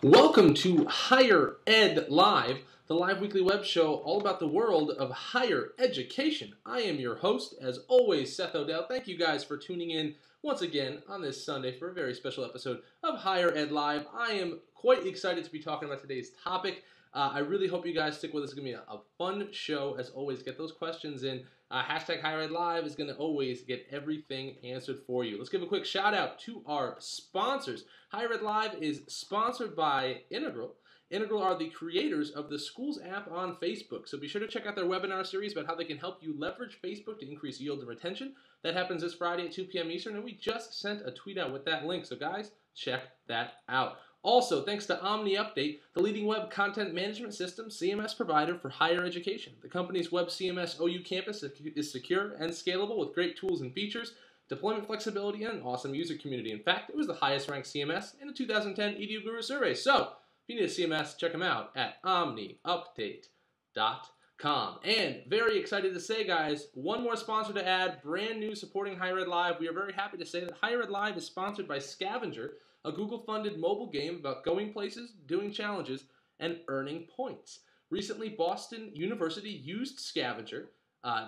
Welcome to Higher Ed Live, the live weekly web show all about the world of higher education. I am your host, as always, Seth Odell. Thank you guys for tuning in once again on this Sunday for a very special episode of Higher Ed Live. I am quite excited to be talking about today's topic. I really hope you guys stick with us. It's going to be a fun show. As always, get those questions in. Hashtag HigherEdLive is going to always get everything answered for you. Let's give a quick shout out to our sponsors. HigherEdLive is sponsored by Integral. Integral are the creators of the Schools app on Facebook. So be sure to check out their webinar series about how they can help you leverage Facebook to increase yield and retention. That happens this Friday at 2 p.m. Eastern, and we just sent a tweet out with that link. So guys, check that out. Also, thanks to OmniUpdate, the leading web content management system CMS provider for higher education. The company's web CMS OU campus is secure and scalable with great tools and features, deployment flexibility, and an awesome user community. In fact, it was the highest ranked CMS in the 2010 Edu Guru survey. So, if you need a CMS, check them out at omniupdate.com. And very excited to say, guys, one more sponsor to add, brand new supporting Higher Ed Live. We are very happy to say that Higher Ed Live is sponsored by Scavenger, a Google-funded mobile game about going places, doing challenges, and earning points. Recently, Boston University used Scavenger.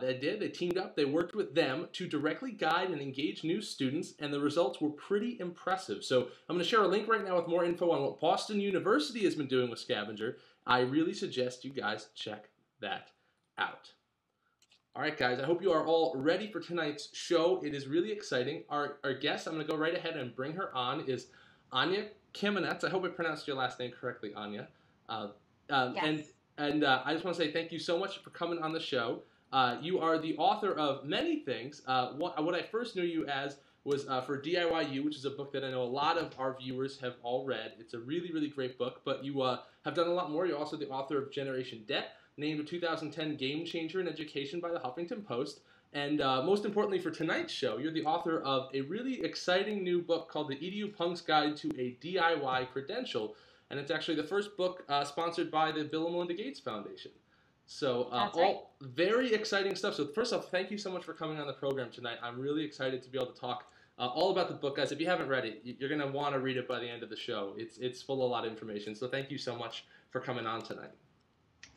They teamed up, they worked with them to directly guide and engage new students, and the results were pretty impressive. So I'm going to share a link right now with more info on what Boston University has been doing with Scavenger. I really suggest you guys check that out. All right, guys, I hope you are all ready for tonight's show. It is really exciting. Our guest, I'm going to go right ahead and bring her on, is Anya Kamenetz. I hope I pronounced your last name correctly, Anya. Yes. And I just want to say thank you so much for coming on the show. You are the author of many things. What I first knew you as was for DIYU, which is a book that I know a lot of our viewers have all read. It's a really, really great book, but you have done a lot more. You're also the author of Generation Debt, named a 2010 Game Changer in Education by the Huffington Post. And most importantly for tonight's show, you're the author of a really exciting new book called the EduPunk's Guide to a DIY Credential. And it's actually the first book sponsored by the Bill and Melinda Gates Foundation. So all very exciting stuff. So first off, thank you so much for coming on the program tonight. I'm really excited to be able to talk all about the book. Guys, if you haven't read it, you're going to want to read it by the end of the show. It's full of a lot of information. So thank you so much for coming on tonight.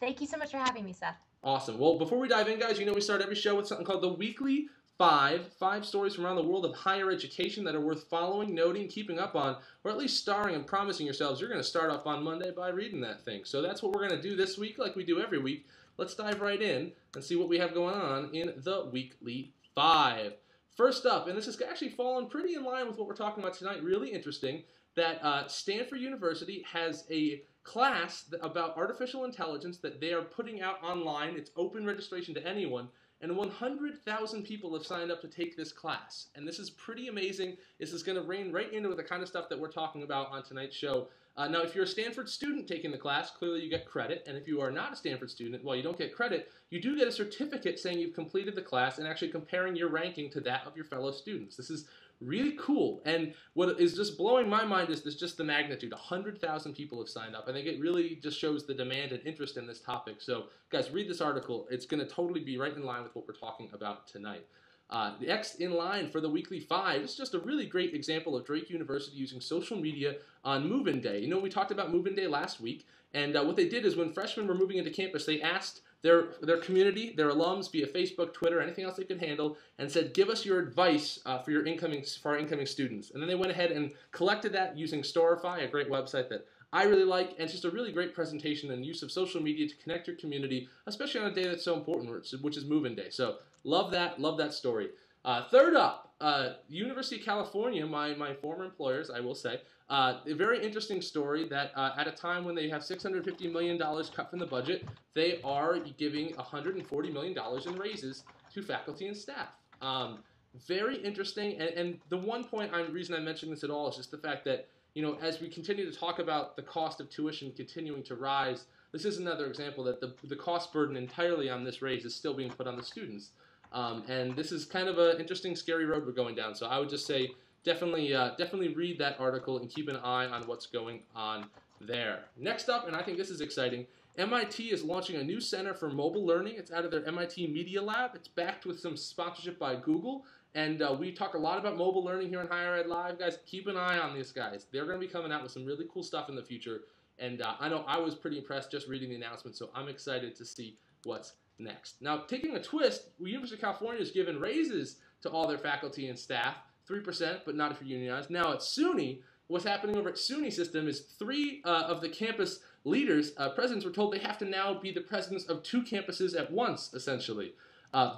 Thank you so much for having me, Seth. Awesome. Well, before we dive in, guys, you know we start every show with something called the Weekly Five stories from around the world of higher education that are worth following, noting, keeping up on, or at least starring and promising yourselves you're going to start off on Monday by reading that thing. So that's what we're going to do this week like we do every week. Let's dive right in and see what we have going on in the Weekly Five. First up, and this has actually fallen pretty in line with what we're talking about tonight, really interesting, that Stanford University has a class about artificial intelligence that they are putting out online. It's open registration to anyone, and 100,000 people have signed up to take this class. And this is pretty amazing. This is going to rein right into the kind of stuff that we're talking about on tonight's show. Now, if you're a Stanford student taking the class, clearly you get credit. And if you are not a Stanford student, well, you don't get credit. You do get a certificate saying you've completed the class and actually comparing your ranking to that of your fellow students. This is really cool. And what is just blowing my mind is just the magnitude. 100,000 people have signed up. I think it really just shows the demand and interest in this topic. So, guys, read this article. It's going to totally be right in line with what we're talking about tonight. Next in line for the Weekly Five is just a really great example of Drake University using social media on Move-In Day. You know, we talked about Move-In Day last week, and what they did is when freshmen were moving into campus, they asked their community, their alums, via Facebook, Twitter, anything else they could handle, and said, give us your advice for our incoming students. And then they went ahead and collected that using Storify, a great website that I really like, and it's just a really great presentation and use of social media to connect your community, especially on a day that's so important, which is Move-In Day. So love that story. Third up, University of California, my former employers, I will say, a very interesting story that at a time when they have $650 million cut from the budget, they are giving $140 million in raises to faculty and staff. Very interesting, and the one reason I mention this at all is just the fact that, you know, as we continue to talk about the cost of tuition continuing to rise, this is another example that the cost burden entirely on this raise is still being put on the students. And this is kind of an interesting, scary road we're going down. So I would just say definitely read that article and keep an eye on what's going on there. Next up, and I think this is exciting, MIT is launching a new center for mobile learning. It's out of their MIT Media Lab. It's backed with some sponsorship by Google, And we talk a lot about mobile learning here on HigherEdLive. Guys, keep an eye on these guys. They're going to be coming out with some really cool stuff in the future. And I know I was pretty impressed just reading the announcement, so I'm excited to see what's next. Now, taking a twist, University of California has given raises to all their faculty and staff, 3%, but not if you're unionized. Now, at SUNY, what's happening over at SUNY system is 3 of the campus leaders, presidents, were told they have to now be the presidents of 2 campuses at once, essentially.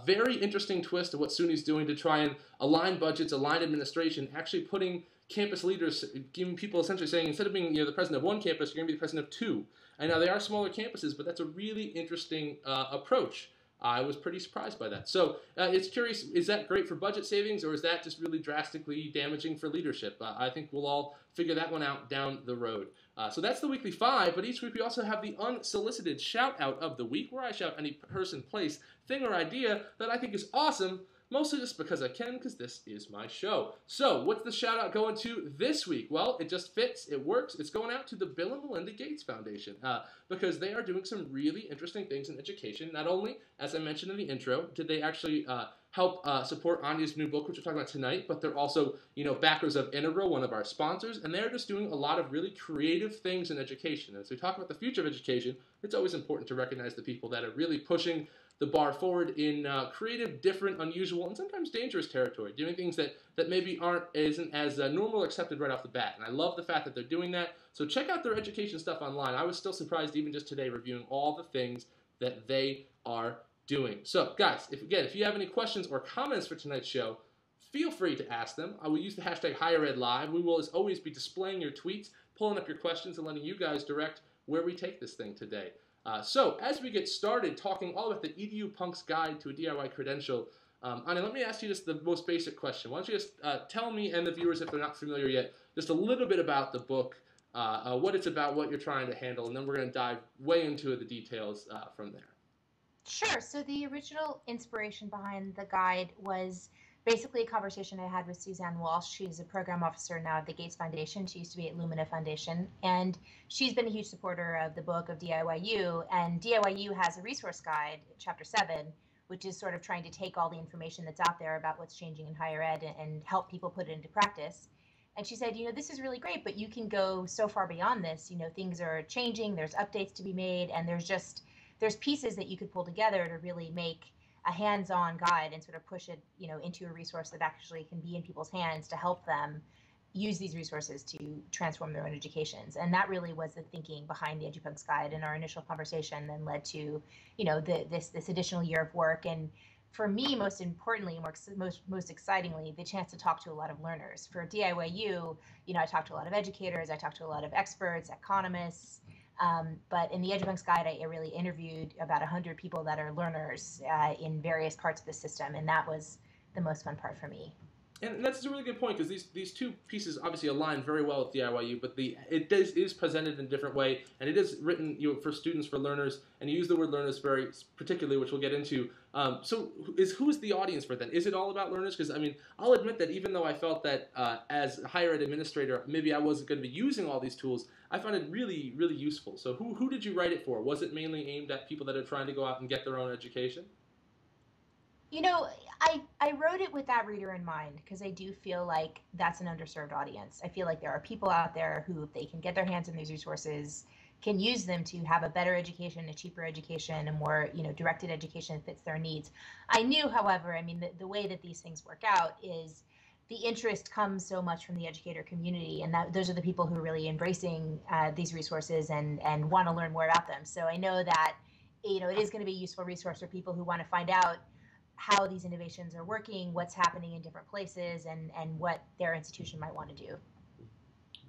Very interesting twist of what SUNY's doing to try and align budgets, align administration, actually putting campus leaders, giving people essentially saying, instead of being the president of 1 campus, you're going to be the president of 2. And now they are smaller campuses, but that's a really interesting approach. I was pretty surprised by that. So it's curious, is that great for budget savings, or is that just really drastically damaging for leadership? I think we'll all figure that one out down the road. So that's the weekly 5, but each week we also have the unsolicited shout out of the week, where I shout any person, place, thing, or idea that I think is awesome, mostly just because I can, because this is my show. So what's the shout out going to this week? Well, it just fits, it works. It's going out to the Bill and Melinda Gates Foundation, because they are doing some really interesting things in education. Not only, as I mentioned in the intro, did they actually help support Anya's new book, which we're talking about tonight, but they're also, backers of Integral, one of our sponsors, and they're just doing a lot of really creative things in education. And as we talk about the future of education, it's always important to recognize the people that are really pushing the bar forward in creative, different, unusual, and sometimes dangerous territory, doing things that maybe isn't as normal or accepted right off the bat. And I love the fact that they're doing that. So check out their education stuff online. I was still surprised even just today reviewing all the things that they are doing. So guys, if you have any questions or comments for tonight's show, feel free to ask them. I will use the hashtag HigherEdLive. We will, as always, be displaying your tweets, pulling up your questions, and letting you guys direct where we take this thing today. So as we get started talking all about the EduPunk's Guide to a DIY Credential, Anya, let me ask you just the most basic question. Why don't you just tell me and the viewers, if they're not familiar yet, just a little bit about the book, what it's about, what you're trying to handle, and then we're going to dive way into the details from there. Sure. So the original inspiration behind the guide was basically a conversation I had with Suzanne Walsh. She's a program officer now at the Gates Foundation. She used to be at Lumina Foundation. And she's been a huge supporter of the book of DIYU. And DIYU has a resource guide, Chapter 7, which is sort of trying to take all the information that's out there about what's changing in higher ed and help people put it into practice. And she said, this is really great, but you can go so far beyond this. Things are changing, there's updates to be made, and there's pieces that you could pull together to really make a hands-on guide and sort of push it, into a resource that actually can be in people's hands to help them use these resources to transform their own educations. And that really was the thinking behind the EduPunk's Guide in our initial conversation, then led to, this additional year of work. And for me, most importantly, most excitingly, the chance to talk to a lot of learners. For DIYU, I talked to a lot of educators, I talked to a lot of experts, economists. But in the EduPunk's Guide, I really interviewed about 100 people that are learners in various parts of the system, and that was the most fun part for me. And that's a really good point, because these two pieces obviously align very well with DIYU, but it is presented in a different way, and it is written for students, for learners, and you use the word learners very particularly, which we'll get into. So who's the audience for that? Is it all about learners? Because, I'll admit that even though I felt that as a higher ed administrator, maybe I wasn't going to be using all these tools, I found it really, really useful. So who did you write it for? Was it mainly aimed at people that are trying to go out and get their own education? I wrote it with that reader in mind, because I do feel like that's an underserved audience. I feel like there are people out there who, if they can get their hands on these resources, can use them to have a better education, a cheaper education, a more, directed education that fits their needs. I knew, however, the way that these things work out is the interest comes so much from the educator community, and those are the people who are really embracing these resources and want to learn more about them. So I know that, it is going to be a useful resource for people who want to find out how these innovations are working, what's happening in different places, and what their institution might want to do.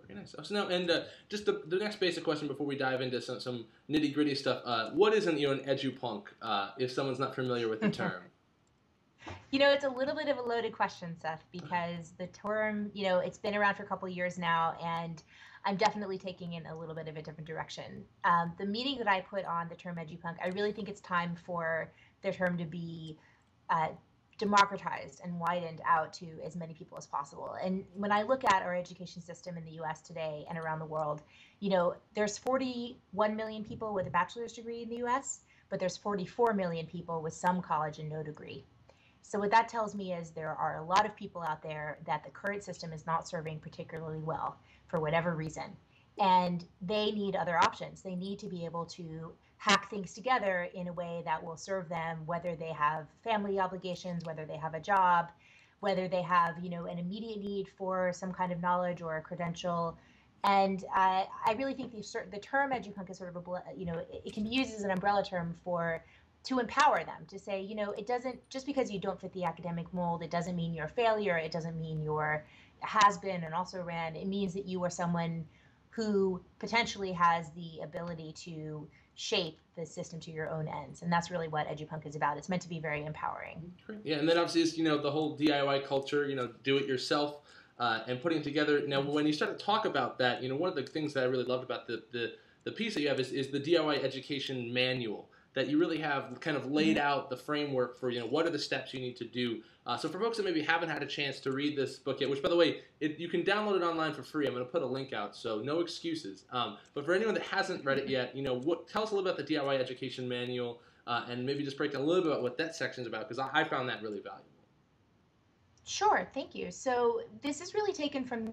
Very nice. So now, and just the next basic question before we dive into some nitty-gritty stuff, what is an EduPunk, if someone's not familiar with the term? It's a little bit of a loaded question, Seth, because the term, it's been around for a couple of years now, and I'm definitely taking it a little bit of a different direction. The meaning that I put on the term EduPunk, I really think it's time for the term to be democratized and widened out to as many people as possible. And when I look at our education system in the US today and around the world, there's 41 million people with a bachelor's degree in the US, but there's 44 million people with some college and no degree. So what that tells me is there are a lot of people out there that the current system is not serving particularly well for whatever reason. And they need other options. They need to be able to hack things together in a way that will serve them, whether they have family obligations, whether they have a job, whether they have, an immediate need for some kind of knowledge or a credential. And I really think the term EduPunk is sort of it can be used as an umbrella term to empower them, to say, it doesn't, just because you don't fit the academic mold, it doesn't mean you're a failure. It doesn't mean you're has been and also ran. It means that you are someone who potentially has the ability to shape the system to your own ends. And that's really what EduPunk is about. It's meant to be very empowering. Yeah, and then obviously is, the whole DIY culture, do it yourself, and putting it together. Now, when you start to talk about that, one of the things that I really loved about the piece that you have is the DIY education manual, that you really have kind of laid out the framework for, what are the steps you need to do. So for folks that maybe haven't had a chance to read this book yet, which, by the way, you can download it online for free. I'm going to put a link out, so no excuses. But for anyone that hasn't read it yet, tell us a little about the DIY education manual, and maybe just break down a little bit about what that section is about, because I found that really valuable. Sure, thank you. So this is really taken from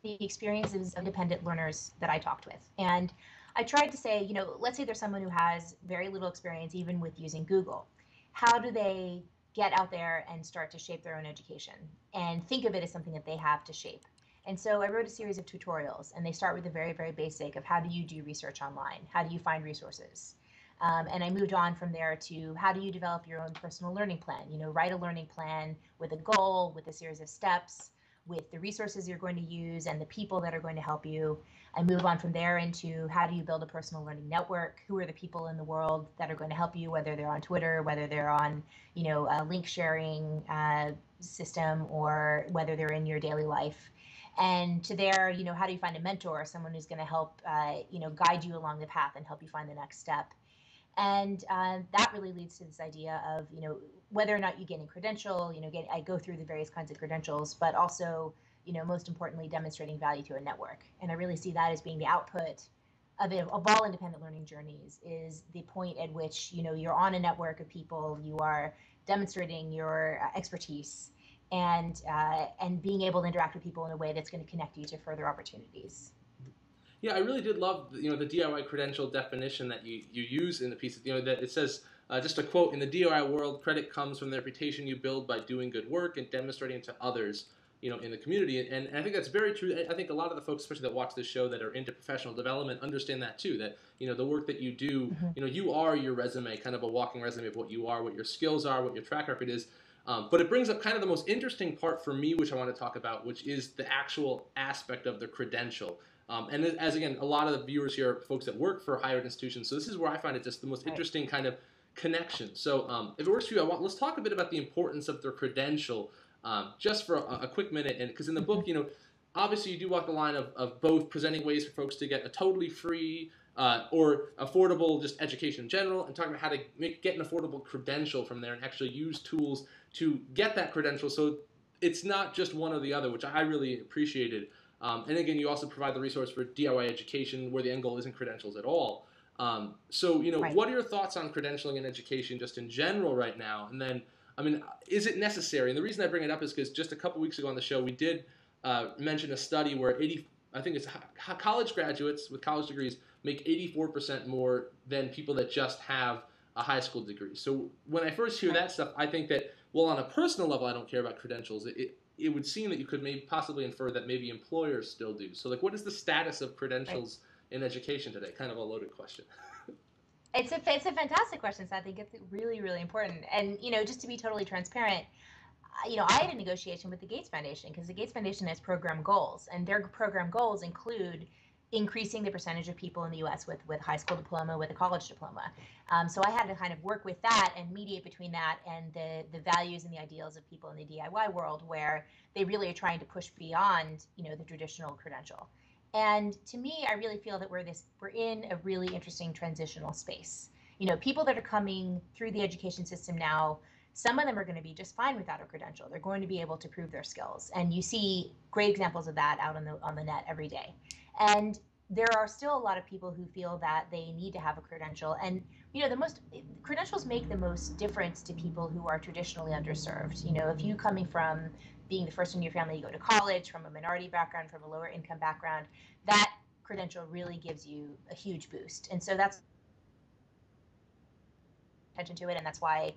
the experiences of independent learners that I talked with. And I tried to say, let's say there's someone who has very little experience even with using Google. How do they get out there and start to shape their own education and think of it as something that they have to shape? And so I wrote a series of tutorials, and they start with the very, very basic of how do you do research online? How do you find resources? And I moved on from there to how do you develop your own personal learning plan? Write a learning plan with a goal, with a series of steps, with the resources you're going to use and the people that are going to help you. I move on from there into how do you build a personal learning network? Who are the people in the world that are going to help you, whether they're on Twitter, whether they're on, a link sharing system, or whether they're in your daily life. And to there, how do you find a mentor, someone who's going to help, guide you along the path and help you find the next step? And that really leads to this idea of, whether or not you get a credential, I go through the various kinds of credentials, but also, most importantly, demonstrating value to a network. And I really see that as being the output of all independent learning journeys, is the point at which, you're on a network of people, you are demonstrating your expertise, and being able to interact with people in a way that's going to connect you to further opportunities. Yeah, I really did love, the DIY credential definition that you use in the piece. That it says, just a quote, "In the DIY world, credit comes from the reputation you build by doing good work and demonstrating to others, in the community." And I think that's very true. I think a lot of the folks, especially that watch this show, that are into professional development, understand that too. That the work that you do, you are your resume, kind of a walking resume of what you are, what your skills are, what your track record is. But it brings up kind of the most interesting part for me, which I want to talk about, which is the actual aspect of the credential. And as again, a lot of the viewers here are folks that work for higher ed institutions, so this is where I find it just the most interesting kind of connection. So if it works for you, let's talk a bit about the importance of their credential, just for a quick minute. And because in the book, obviously you do walk the line of both presenting ways for folks to get a totally free or affordable just education in general, and talking about how to get an affordable credential from there and actually use tools to get that credential. So it's not just one or the other, which I really appreciated. And again, you also provide the resource for DIY education, where the end goal isn't credentials at all. So, what are your thoughts on credentialing and education just in general right now? And then, is it necessary? And the reason I bring it up is because just a couple weeks ago on the show, we did mention a study where college graduates with college degrees make 84% more than people that just have a high school degree. So when I first hear that stuff, I think that, well, on a personal level, I don't care about credentials. It would seem that you could maybe possibly infer that maybe employers still do. So, what is the status of credentials in education today? Kind of a loaded question. It's a fantastic question, so I think it's really, really important. And, just to be totally transparent, I had a negotiation with the Gates Foundation, because the Gates Foundation has program goals, and their program goals include increasing the percentage of people in the U.S. with high school diploma, with a college diploma. So I had to kind of work with that and mediate between that and the values and the ideals of people in the DIY world, where they really are trying to push beyond, the traditional credential. And to me, I really feel that we're in a really interesting transitional space. People that are coming through the education system now, some of them are going to be just fine without a credential. They're going to be able to prove their skills. And you see great examples of that out on the net every day. And there are still a lot of people who feel that they need to have a credential. And, credentials make the most difference to people who are traditionally underserved. If you coming from being the first in your family to go to college, from a minority background, from a lower income background, that credential really gives you a huge boost. And so that's attention to it, and that's why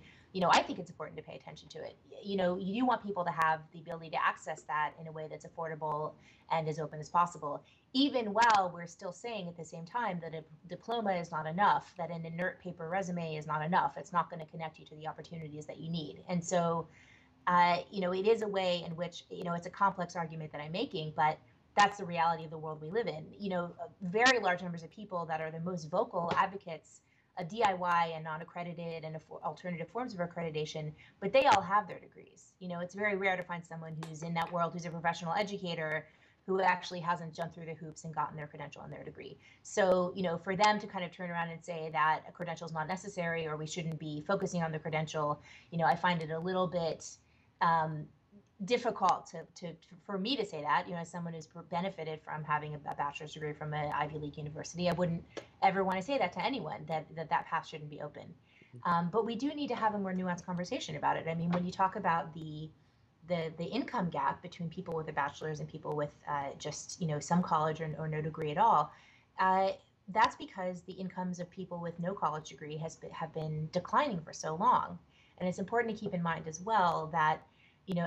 I think it's important to pay attention to it. You do want people to have the ability to access that in a way that's affordable and as open as possible, even while we're still saying at the same time that a diploma is not enough, that an inert paper resume is not enough. It's not going to connect you to the opportunities that you need. And so it is a way in which it's a complex argument that I'm making, but that's the reality of the world we live in. Very large numbers of people that are the most vocal advocates of DIY and non-accredited and alternative forms of accreditation, but they all have their degrees. It's very rare to find someone who's in that world, who's a professional educator, who actually hasn't jumped through the hoops and gotten their credential and their degree. So, for them to kind of turn around and say that a credential is not necessary or we shouldn't be focusing on the credential, I find it a little bit difficult for me to say that, as someone who's benefited from having a bachelor's degree from an Ivy League university. I wouldn't ever want to say that to anyone, that path shouldn't be open. But we do need to have a more nuanced conversation about it. I mean, when you talk about the income gap between people with a bachelor's and people with just some college or no degree at all, that's because the incomes of people with no college degree have been declining for so long. And it's important to keep in mind as well that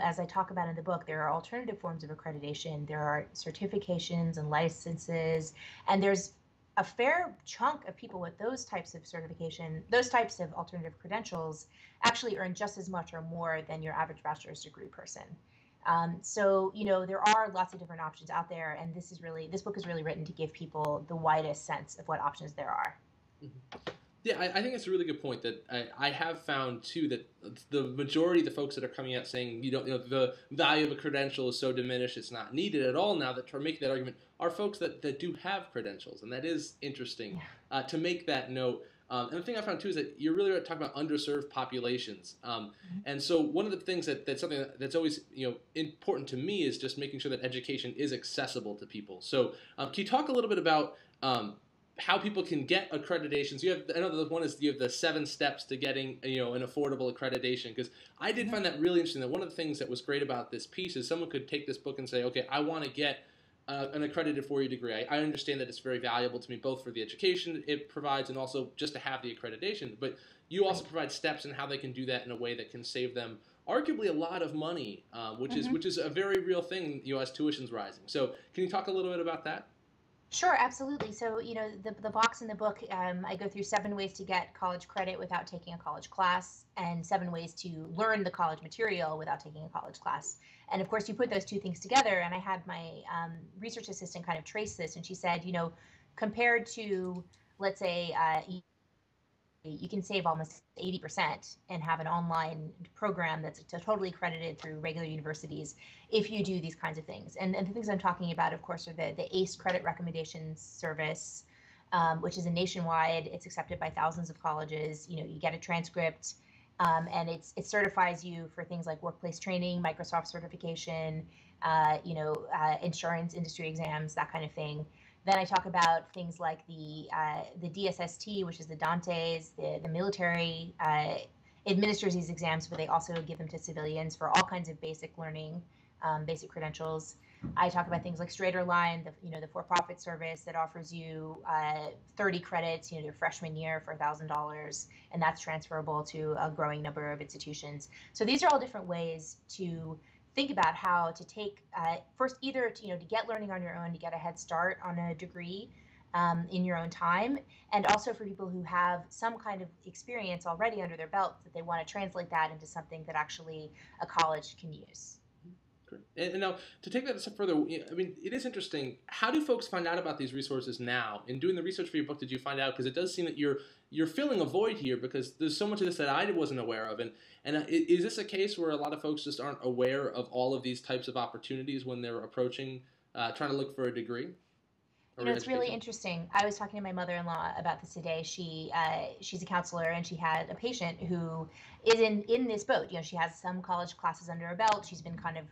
as I talk about in the book, there are alternative forms of accreditation. There are certifications and licenses, and there's a fair chunk of people with those types of certification, those types of alternative credentials actually earn just as much or more than your average bachelor's degree person. So, there are lots of different options out there, and this book is really written to give people the widest sense of what options there are. Mm-hmm. Yeah, I think it's a really good point that I have found too that the majority of the folks that are coming out saying the value of a credential is so diminished it's not needed at all now, that are making that argument are folks that do have credentials, and that is interesting to make that note. And the thing I found too is that you're really talking about underserved populations, and so one of the things that's something that's always important to me is just making sure that education is accessible to people. So can you talk a little bit about how people can get accreditations? I know the one is you have the 7 steps to getting an affordable accreditation, because I did find that really interesting. That one of the things that was great about this piece is someone could take this book and say, okay, I want to get an accredited 4-year degree. I understand that it's very valuable to me, both for the education it provides and also just to have the accreditation. But you also provide steps in how they can do that in a way that can save them arguably a lot of money, which is a very real thing as tuition's rising. So can you talk a little bit about that? Sure, absolutely. So, the box in the book, I go through 7 ways to get college credit without taking a college class, and 7 ways to learn the college material without taking a college class. And of course, you put those 2 things together, and I had my research assistant kind of trace this, and she said, compared to, let's say, you can save almost 80% and have an online program that's totally accredited through regular universities if you do these kinds of things. And the things I'm talking about, of course, are the ACE Credit Recommendations Service, which is a nationwide. It's accepted by thousands of colleges. You get a transcript, and it certifies you for things like workplace training, Microsoft certification, insurance industry exams, that kind of thing. Then I talk about things like the DSST, which is the Dante's. The military administers these exams, but they also give them to civilians for all kinds of basic learning, basic credentials. I talk about things like StraighterLine, the for-profit service that offers you 30 credits, your freshman year for $1,000, and that's transferable to a growing number of institutions. So these are all different ways to think about how to take first either to get learning on your own, to get a head start on a degree in your own time, and also for people who have some kind of experience already under their belt that they want to translate that into something that actually a college can use. And now, to take that a step further, I mean, it is interesting. How do folks find out about these resources now? In doing the research for your book, did you find out? Because it does seem that you're filling a void here, because there's so much of this that I wasn't aware of. And is this a case where a lot of folks just aren't aware of all of these types of opportunities when they're approaching, trying to look for a degree? It's really interesting. I was talking to my mother-in-law about this today. She's a counselor, and she had a patient who is in this boat. She has some college classes under her belt. She's been kind of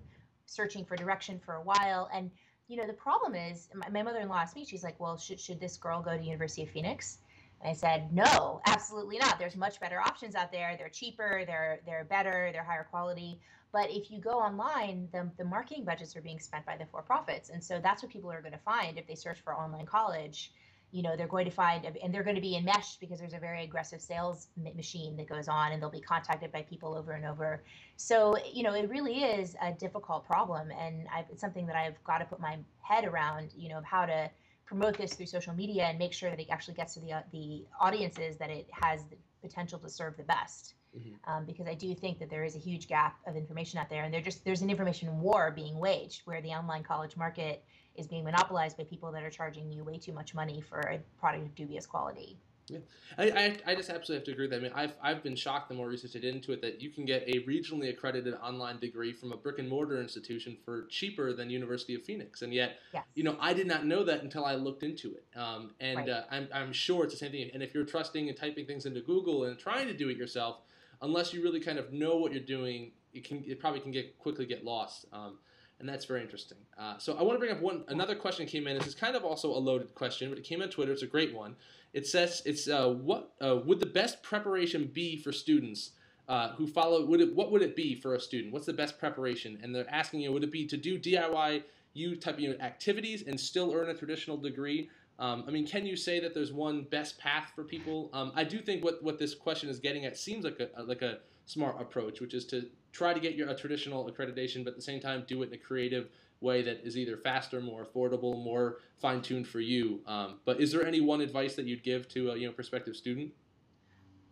searching for direction for a while, and the problem is, my mother-in-law asked me, she's like, well, should this girl go to University of Phoenix? And I said, no, absolutely not. There's much better options out there. They're cheaper, they're better, they're higher quality. But if you go online, the marketing budgets are being spent by the for-profits. And so that's what people are going to find if they search for online college. They're going to find, and they're going to be enmeshed because there's a very aggressive sales machine that goes on, and they'll be contacted by people over and over. So, it really is a difficult problem. And it's something that I've got to put my head around, of how to promote this through social media and make sure that it actually gets to the audiences that it has the potential to serve the best. Because I do think that there is a huge gap of information out there, and there's an information war being waged where the online college market is being monopolized by people that are charging you way too much money for a product of dubious quality. Yeah, I just absolutely have to agree with that. I mean, I've been shocked the more research I did into it that you can get a regionally accredited online degree from a brick and mortar institution for cheaper than University of Phoenix, and yet, yes. I did not know that until I looked into it. Right. I'm sure it's the same thing. And if you're trusting and typing things into Google and trying to do it yourself, unless you really kind of know what you're doing, it probably can quickly get lost. And that's very interesting. So I want to bring up another question that came in. This is kind of also a loaded question, but it came on Twitter. It's a great one. It says, what would the best preparation be for students who follow? What would it be for a student? What's the best preparation? And they're asking, would it be to do DIY type of activities and still earn a traditional degree? Can you say that there's one best path for people? I do think what this question is getting at seems like a smart approach, which is to try to get a traditional accreditation, but at the same time do it in a creative way that is either faster, more affordable, more fine-tuned for you. But is there any one advice that you'd give to a prospective student?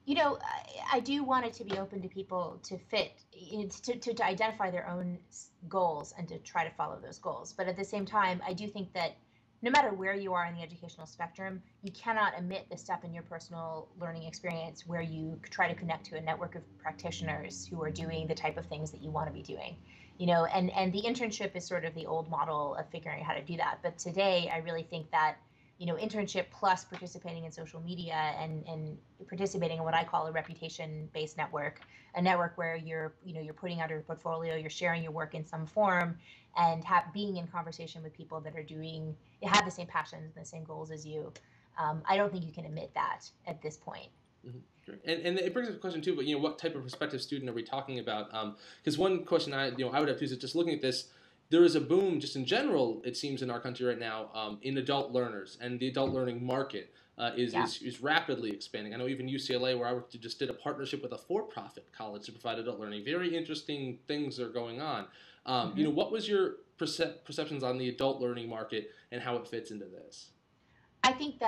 I do want it to be open to people to fit, to identify their own goals and to try to follow those goals. But at the same time, I do think that no matter where you are in the educational spectrum, you cannot omit the step in your personal learning experience where you try to connect to a network of practitioners who are doing the type of things that you want to be doing. And the internship is sort of the old model of figuring out how to do that. But today, I really think that, internship plus participating in social media and participating in what I call a reputation-based network, a network where you're putting out your portfolio, you're sharing your work in some form, and being in conversation with people that have the same passions and the same goals as you. I don't think you can admit that at this point. Mm-hmm. Sure. And it brings up a question too, but what type of prospective student are we talking about? Because one question I would have too is just looking at this. There is a boom just in general, it seems, in our country right now in adult learners, and the adult learning market is rapidly expanding. I know even UCLA, where I worked, just did a partnership with a for-profit college to provide adult learning. Very interesting things are going on. What was your perceptions on the adult learning market and how it fits into this? I think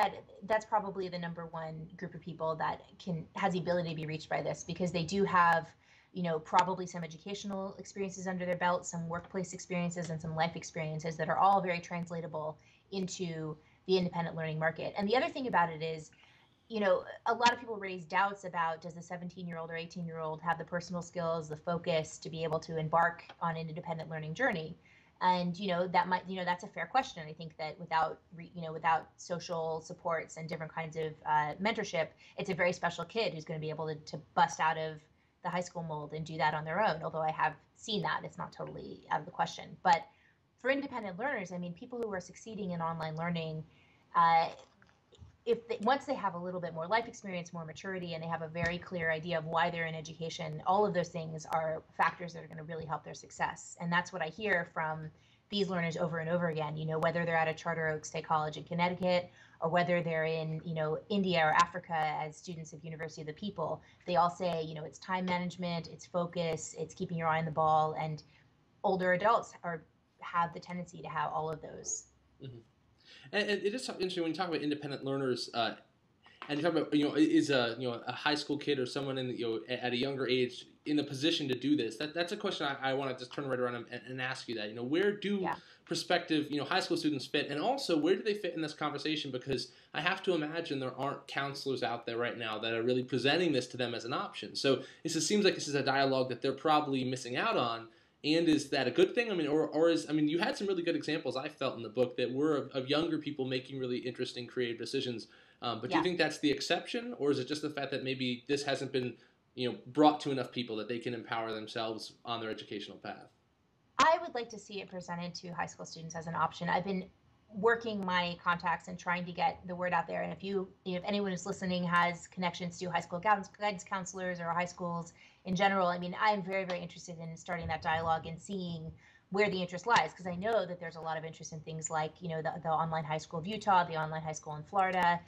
that's probably the number one group of people that has the ability to be reached by this, because they do have probably some educational experiences under their belt, some workplace experiences, and some life experiences that are all very translatable into the independent learning market. And the other thing about it is, a lot of people raise doubts about, does the 17-year-old or 18-year-old have the personal skills, the focus to be able to embark on an independent learning journey? And, that's a fair question. I think that without social supports and different kinds of mentorship, it's a very special kid who's going to be able to bust out of the high school mold and do that on their own. Although I have seen that, it's not totally out of the question. But for independent learners, people who are succeeding in online learning, once they have a little bit more life experience, more maturity, and they have a very clear idea of why they're in education, all of those things are factors that are going to really help their success. And that's what I hear from these learners over and over again, whether they're at a Charter Oak State College in Connecticut, or whether they're in, India or Africa as students of University of the People. They all say, it's time management, it's focus, it's keeping your eye on the ball, and older adults have the tendency to have all of those. Mm-hmm. And it is interesting when you talk about independent learners, and you talk about is a high school kid or someone at a younger age in a position to do this. That's a question I want to just turn right around and ask you that. Where do prospective high school students fit, and also where do they fit in this conversation? Because I have to imagine there aren't counselors out there right now that are really presenting this to them as an option. So it seems like this is a dialogue that they're probably missing out on. And is that a good thing? You had some really good examples I felt in the book that were of younger people making really interesting, creative decisions. But do you think that's the exception, or is it just the fact that maybe this hasn't been, brought to enough people that they can empower themselves on their educational path? I would like to see it presented to high school students as an option. I've been working my contacts and trying to get the word out there. And if anyone who's listening has connections to high school guidance counselors or high schools in general, I mean, I'm very, very interested in starting that dialogue and seeing where the interest lies, because I know that there's a lot of interest in things like, the online high school of Utah, the online high school in Florida,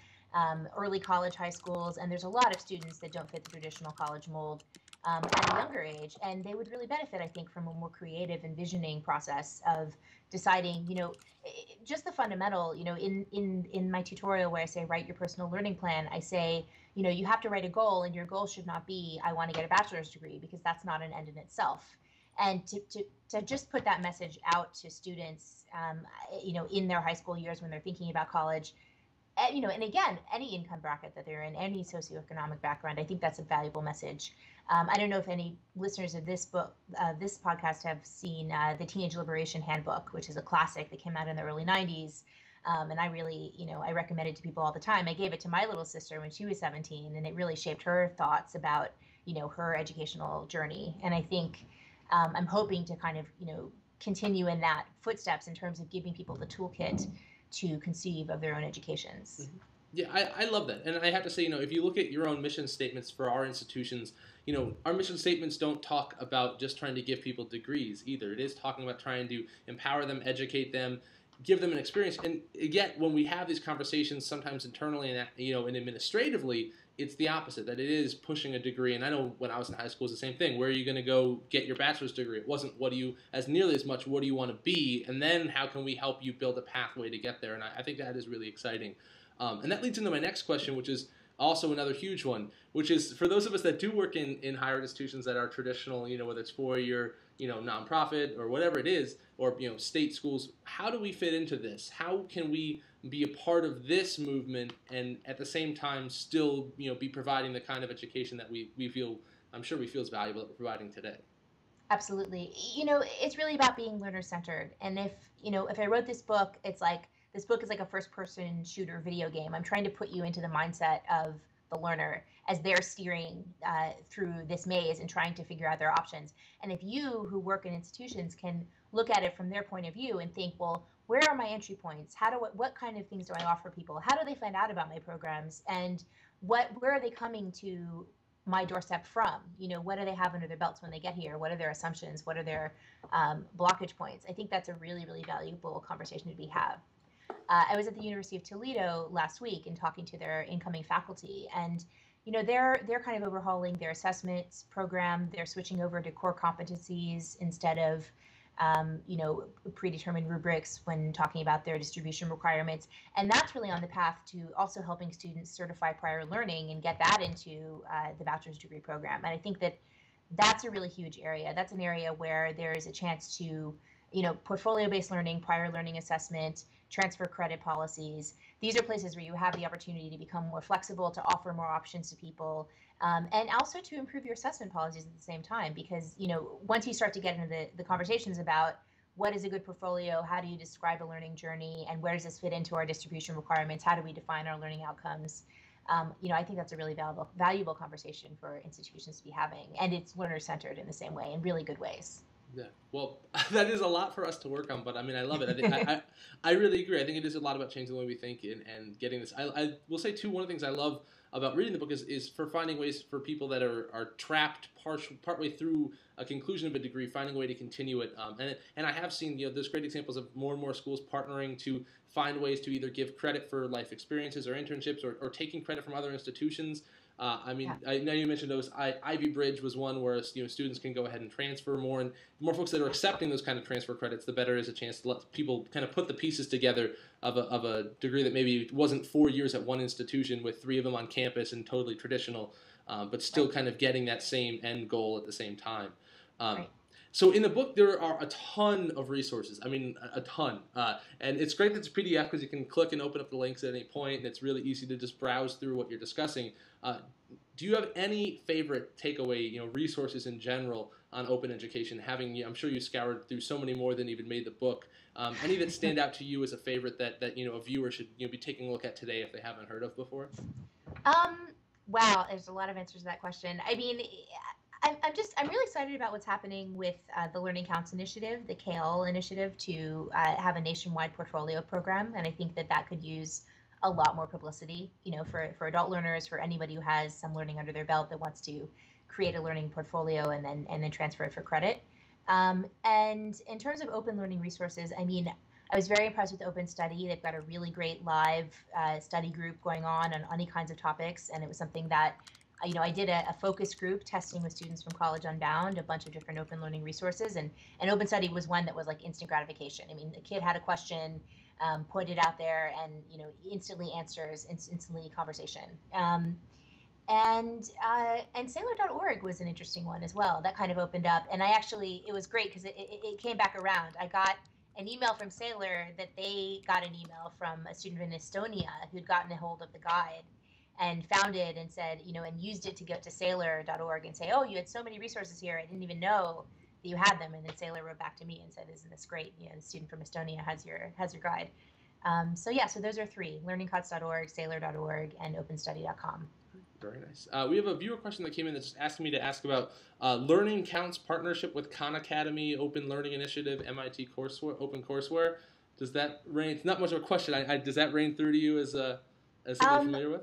early college high schools, and there's a lot of students that don't fit the traditional college mold at a younger age, and they would really benefit, I think, from a more creative envisioning process of deciding, just the fundamental, in my tutorial where I say write your personal learning plan, I say, you have to write a goal, and your goal should not be I want to get a bachelor's degree, because that's not an end in itself. And to just put that message out to students, in their high school years when they're thinking about college, and again, any income bracket that they're in, any socioeconomic background, I think that's a valuable message. I don't know if any listeners of this podcast have seen the Teenage Liberation Handbook, which is a classic that came out in the early 90s. And I really, I recommend it to people all the time. I gave it to my little sister when she was 17, and it really shaped her thoughts about, her educational journey. And I think I'm hoping to kind of, continue in that footsteps in terms of giving people the toolkit to conceive of their own educations. Mm-hmm. Yeah, I love that. And I have to say, if you look at your own mission statements for our institutions, our mission statements don't talk about just trying to give people degrees either. It is talking about trying to empower them, educate them, give them an experience. And yet, when we have these conversations, sometimes internally and, and administratively, it's the opposite, that it is pushing a degree. And I know when I was in high school, it's the same thing. Where are you going to go get your bachelor's degree? It wasn't what do you want to be? And then how can we help you build a pathway to get there? And I think that is really exciting. And that leads into my next question, which is also another huge one, which is for those of us that do work in higher institutions that are traditional, whether it's 4-year, nonprofit or whatever it is, or, state schools, how do we fit into this? How can we be a part of this movement and at the same time still, be providing the kind of education that we feel, I'm sure we feel is valuable that we're providing today? Absolutely. It's really about being learner-centered. And if I wrote this book, it's like, this book is like a first-person shooter video game. I'm trying to put you into the mindset of the learner as they're steering through this maze and trying to figure out their options. And if you who work in institutions can look at it from their point of view and think, well, where are my entry points? What kind of things do I offer people? How do they find out about my programs? And where are they coming to my doorstep from? What do they have under their belts when they get here? What are their assumptions? What are their blockage points? I think that's a really, really valuable conversation to have. I was at the University of Toledo last week and talking to their incoming faculty, and they're kind of overhauling their assessments program. They're switching over to core competencies instead of predetermined rubrics when talking about their distribution requirements, and that's really on the path to also helping students certify prior learning and get that into the bachelor's degree program. And I think that's a really huge area. That's an area where there is a chance to portfolio-based learning, prior learning assessment, transfer credit policies. These are places where you have the opportunity to become more flexible, to offer more options to people, and also to improve your assessment policies at the same time. Because, once you start to get into the conversations about what is a good portfolio, how do you describe a learning journey, and where does this fit into our distribution requirements, how do we define our learning outcomes, I think that's a really valuable conversation for institutions to be having. And it's learner-centered in the same way, in really good ways. Yeah, well, that is a lot for us to work on, but I mean, I love it. I think I really agree. I think it is a lot about changing the way we think and getting this. I will say too, one of the things I love about reading the book is for finding ways for people that are trapped partway through a conclusion of a degree, finding a way to continue it. And I have seen there's great examples of more and more schools partnering to find ways to either give credit for life experiences or internships or taking credit from other institutions. I know you mentioned those. Ivy Bridge was one where students can go ahead and transfer more, and the more folks that are accepting those kind of transfer credits, the better is a chance to let people kind of put the pieces together of a degree that maybe wasn't 4 years at one institution with 3 of them on campus and totally traditional, but still kind of getting that same end goal at the same time. Right. So in the book, there are a ton of resources. I mean, a ton. And it's great that it's a PDF because you can click and open up the links at any point, and it's really easy to just browse through what you're discussing. Do you have any favorite takeaway, resources in general on open education? I'm sure you scoured through so many more than even made the book. Any that stand out to you as a favorite that a viewer should be taking a look at today if they haven't heard of before? Wow, there's a lot of answers to that question. I mean, I'm really excited about what's happening with the Learning Counts initiative, the KL initiative, to have a nationwide portfolio program, and I think that could use a lot more publicity, for adult learners, for anybody who has some learning under their belt that wants to create a learning portfolio and then transfer it for credit. And in terms of open learning resources, I mean, I was very impressed with Open Study. They've got a really great live study group going on any kinds of topics, and it was something that I did a focus group testing with students from College Unbound, a bunch of different open learning resources, and Open Study was one that was like instant gratification. I mean, the kid had a question, put it out there, and instantly answers, instantly conversation. And Sailor.org was an interesting one as well. That kind of opened up, and it was great because it came back around. I got an email from Sailor that they got an email from a student in Estonia who'd gotten a hold of the guide and found it and said, and used it to go to Sailor.org and say, oh, you had so many resources here, I didn't even know that you had them. And then Sailor wrote back to me and said, isn't this great? The student from Estonia has your guide. So those are three: learningcots.org, Sailor.org, and openstudy.com. Very nice. We have a viewer question that came in that's asking me to ask about Learning Counts partnership with Khan Academy, Open Learning Initiative, MIT courseware, OpenCourseWare. Does that reign? It's not much of a question. Does that reign through to you as something you're familiar with?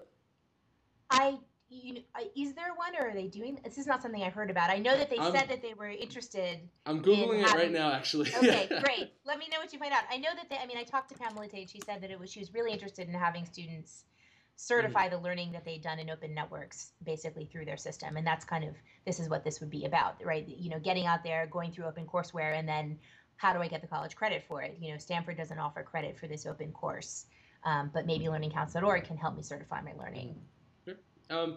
Is there one, or are they doing? This is not something I've heard about. I know that they said that they were interested. I'm Googling it right now, actually. Okay, great. Let me know what you find out. I know that I talked to Pamela Tate. She said that she was really interested in having students certify the learning that they'd done in open networks, basically through their system. And that's this is what this would be about, right? Getting out there, going through OpenCourseWare, and then how do I get the college credit for it? Stanford doesn't offer credit for this open course, but maybe learningcounts.org can help me certify my learning. Now,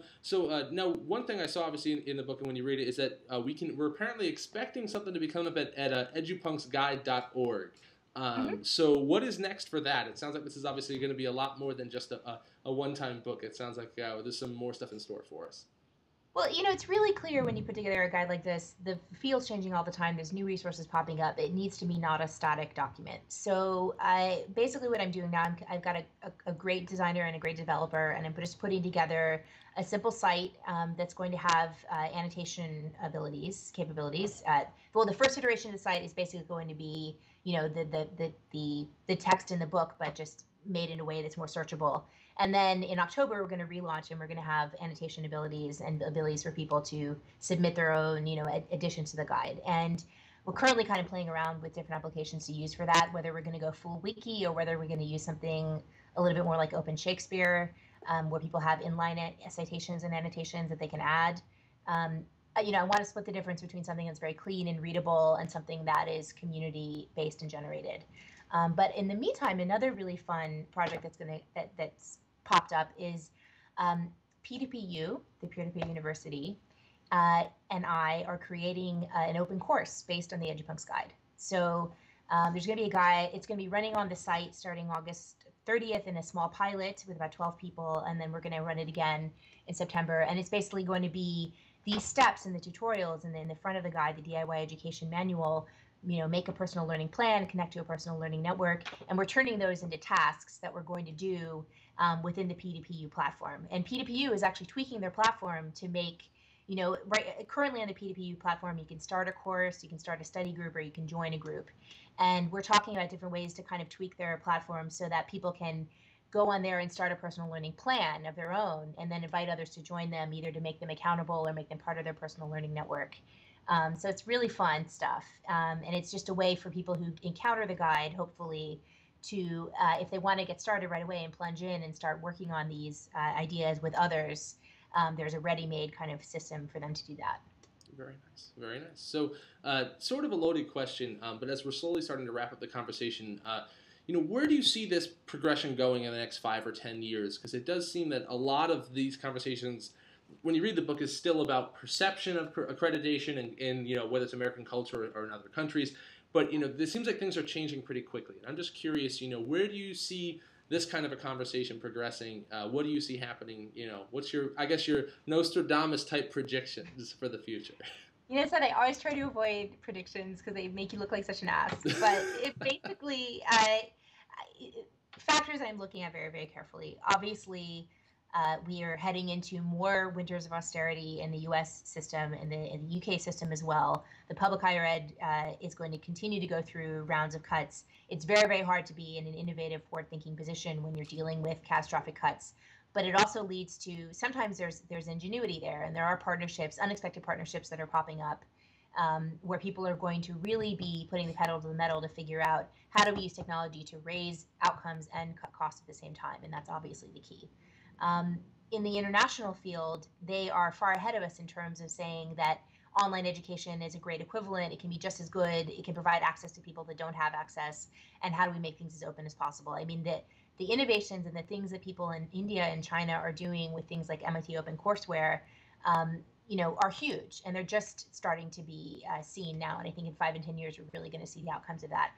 one thing I saw obviously in the book and when you read it is that we're apparently expecting something to be coming up at edupunksguide.org. So what is next for that? It sounds like this is obviously going to be a lot more than just a one-time book. It sounds like there's some more stuff in store for us. Well, it's really clear when you put together a guide like this, the field's changing all the time. There's new resources popping up. It needs to be not a static document. So basically what I'm doing now, I've got a great designer and a great developer, and I'm just putting together a simple site that's going to have annotation capabilities. Well, the first iteration of the site is basically going to be, the text in the book, but just made in a way that's more searchable. And then in October, we're going to relaunch, and we're going to have annotation abilities and abilities for people to submit their own, additions to the guide. And we're currently kind of playing around with different applications to use for that, whether we're going to go full wiki or whether we're going to use something a little bit more like Open Shakespeare, where people have inline citations and annotations that they can add. I want to split the difference between something that's very clean and readable and something that is community-based and generated. But in the meantime, another really fun project that's popped up is P2PU, the Peer-to-Peer University, and I are creating an open course based on the EduPunk's guide. So there's going to be a guide. It's going to be running on the site starting August 30th in a small pilot with about 12 people, and then we're going to run it again in September. And it's basically going to be these steps in the tutorials, and then in the front of the guide, the DIY education manual, make a personal learning plan, connect to a personal learning network, and we're turning those into tasks that we're going to do within the P2PU platform. And P2PU is actually tweaking their platform to make, currently on the P2PU platform, you can start a course, you can start a study group, or you can join a group. And we're talking about different ways to kind of tweak their platform so that people can go on there and start a personal learning plan of their own, and then invite others to join them, either to make them accountable or make them part of their personal learning network. So it's really fun stuff. And it's just a way for people who encounter the guide, hopefully, to, if they want to get started right away and plunge in and start working on these ideas with others, there's a ready-made kind of system for them to do that. Very nice. Very nice. So sort of a loaded question, but as we're slowly starting to wrap up the conversation, where do you see this progression going in the next 5 or 10 years? Because it does seem that a lot of these conversations, when you read the book, is still about perception of accreditation and whether it's American culture or in other countries. But, it seems like things are changing pretty quickly. And I'm just curious, where do you see this kind of a conversation progressing? What do you see happening? What's your Nostradamus type predictions for the future? I always try to avoid predictions because they make you look like such an ass. But it basically, factors I'm looking at very, very carefully. Obviously, We are heading into more winters of austerity in the U.S. system and in the U.K. system as well. The public higher ed is going to continue to go through rounds of cuts. It's very, very hard to be in an innovative, forward-thinking position when you're dealing with catastrophic cuts. But it also leads to, sometimes there's ingenuity there, and there are partnerships, unexpected partnerships that are popping up, where people are going to really be putting the pedal to the metal to figure out how do we use technology to raise outcomes and cut costs at the same time, and that's obviously the key. In the international field, they are far ahead of us in terms of saying that online education is a great equivalent. It can be just as good. It can provide access to people that don't have access. And how do we make things as open as possible? I mean, the innovations and the things that people in India and China are doing with things like MIT OpenCourseWare, are huge. And they're just starting to be seen now. And I think in 5 and 10 years, we're really going to see the outcomes of that.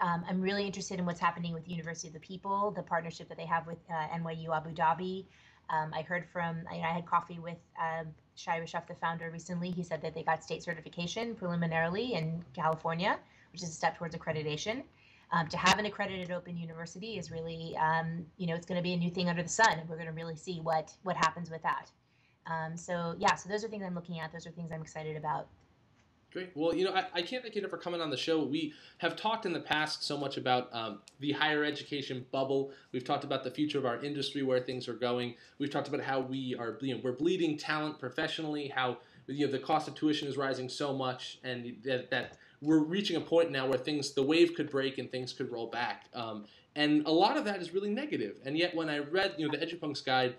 I'm really interested in what's happening with the University of the People, the partnership that they have with NYU Abu Dhabi. I heard I had coffee with Shai Rashef, the founder, recently. He said that they got state certification preliminarily in California, which is a step towards accreditation. To have an accredited open university is really, it's going to be a new thing under the sun, and we're going to really see what happens with that. So those are things I'm looking at. Those are things I'm excited about. Great. Well, I can't thank you for coming on the show. We have talked in the past so much about the higher education bubble. We've talked about the future of our industry, where things are going. We've talked about how we're bleeding talent professionally, how the cost of tuition is rising so much, and that we're reaching a point now where the wave could break and things could roll back. And a lot of that is really negative. And yet when I read the EduPunk's guide,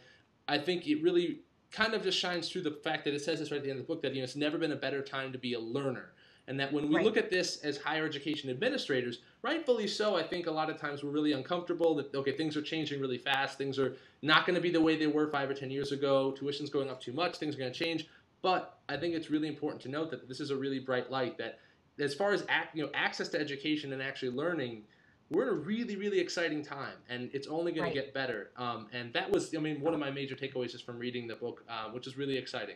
I think it really kind of just shines through the fact that it says this right at the end of the book, that it's never been a better time to be a learner. And that when we look at this as higher education administrators, rightfully so, I think a lot of times we're really uncomfortable that, okay, things are changing really fast. Things are not going to be the way they were 5 or 10 years ago. Tuition's going up too much. Things are going to change. But I think it's really important to note that this is a really bright light, that as far as access to education and actually learning, we're in a really, really exciting time, and it's only going to get better. And that was, one of my major takeaways just from reading the book, which is really exciting.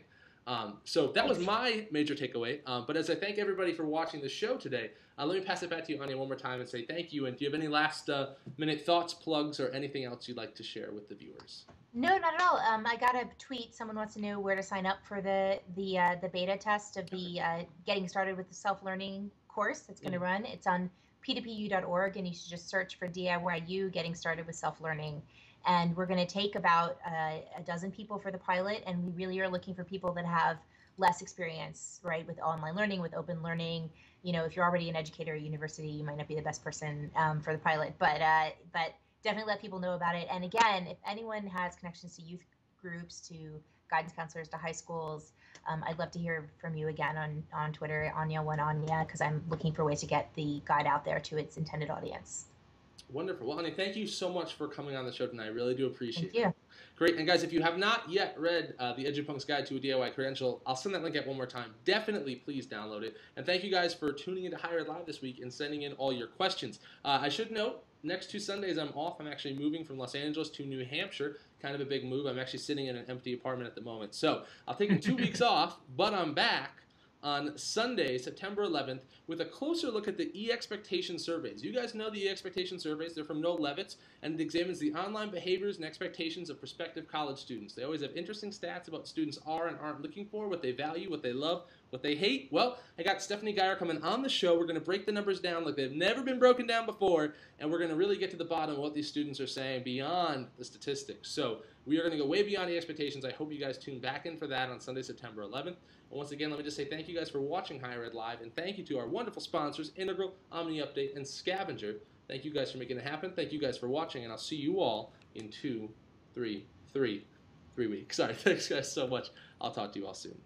So that was my major takeaway. But as I thank everybody for watching the show today, let me pass it back to you, Anya, one more time and say thank you. And do you have any last minute thoughts, plugs, or anything else you'd like to share with the viewers? No, not at all. I got a tweet. Someone wants to know where to sign up for the beta test of the Getting Started with the Self-Learning course that's going to run. It's on p2pu.org, and you should just search for DIYU Getting Started with Self-Learning. And we're going to take about a dozen people for the pilot, and we really are looking for people that have less experience, right, with online learning, with open learning. If you're already an educator at university, you might not be the best person for the pilot, but definitely let people know about it. And again, if anyone has connections to youth groups, to guidance counselors, to high schools, I'd love to hear from you again on Twitter, Anya1Anya, because I'm looking for ways to get the guide out there to its intended audience. Wonderful. Well, Anya, thank you so much for coming on the show tonight. I really do appreciate it. Thank you. Great. And guys, if you have not yet read the EduPunk's Guide to a DIY Credential, I'll send that link out one more time. Definitely, please download it. And thank you guys for tuning into HigherEdLive this week and sending in all your questions. I should note, next 2 Sundays I'm off. I'm actually moving from Los Angeles to New Hampshire. Kind of a big move. I'm actually sitting in an empty apartment at the moment. So I'll take 2 weeks off, but I'm back on Sunday, September 11th, with a closer look at the E-Expectation surveys. You guys know the E-Expectation surveys. They're from Noel Levitt, and it examines the online behaviors and expectations of prospective college students. They always have interesting stats about what students are and aren't looking for, what they value, what they love, what they hate. Well, I got Stephanie Geyer coming on the show. We're going to break the numbers down like they've never been broken down before, and we're going to really get to the bottom of what these students are saying beyond the statistics. So we are going to go way beyond the expectations. I hope you guys tune back in for that on Sunday, September 11th. And once again, let me just say thank you guys for watching HigherEdLive, and thank you to our wonderful sponsors, Integral, Omni Update, and Scavenger. Thank you guys for making it happen. Thank you guys for watching, and I'll see you all in 3 weeks. Sorry, thanks guys so much. I'll talk to you all soon.